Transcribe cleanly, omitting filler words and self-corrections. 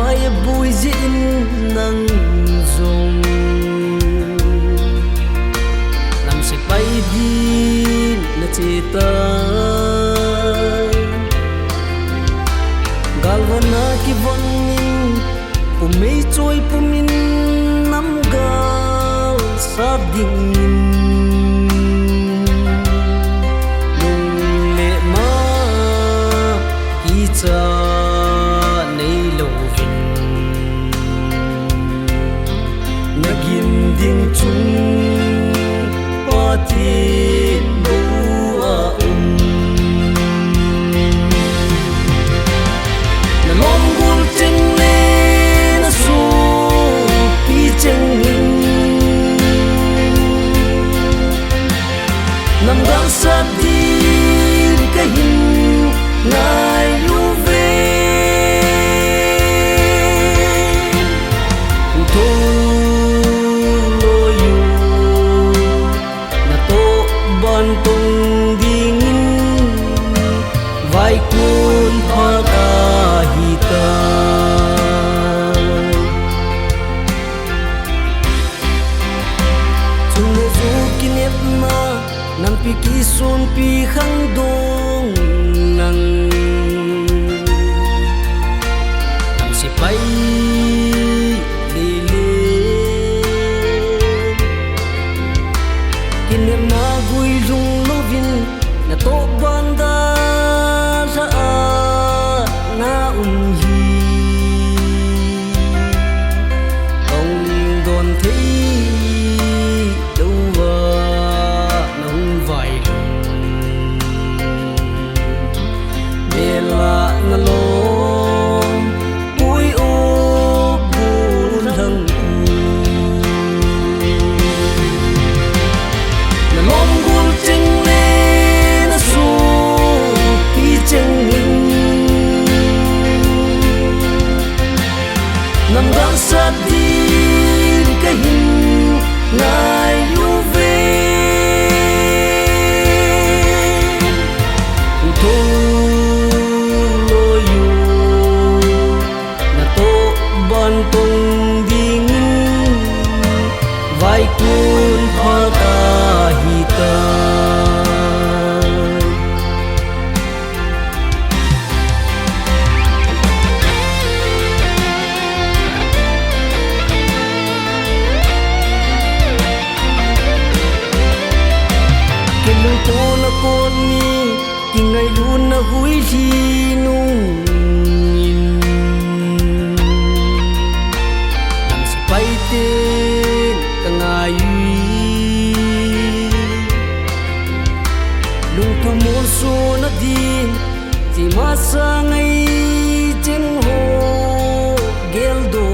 Hãy bùi diễn nâng dùng làm sạch bay đi là chỉ ta galvana ki von min pumei choi pumin nam gal sa ding lung le ma ki cha ding chung pati bua na long gul cheng le na su pi cheng nam gang sa din ka hin ngai lu ve tung ding vai kun pha ta hi ta chung le zu kinep na nan pi ki sun pi khang dong nang nam si pai le le kinep na gui lung na to banda ra na hi ông đồn thấy đâu nông vài bê la na lo bụi ô buồn thằng na lom gul cheng nam gang sa din ka hin ngai lu ve to lo yu na to ban tong ding vai kun pha ta hi ta na con ni ki ngai lun na hui hi nung nam si pai te ka ngai lung tu mo so na din ti ma sa ngai chen ho gel do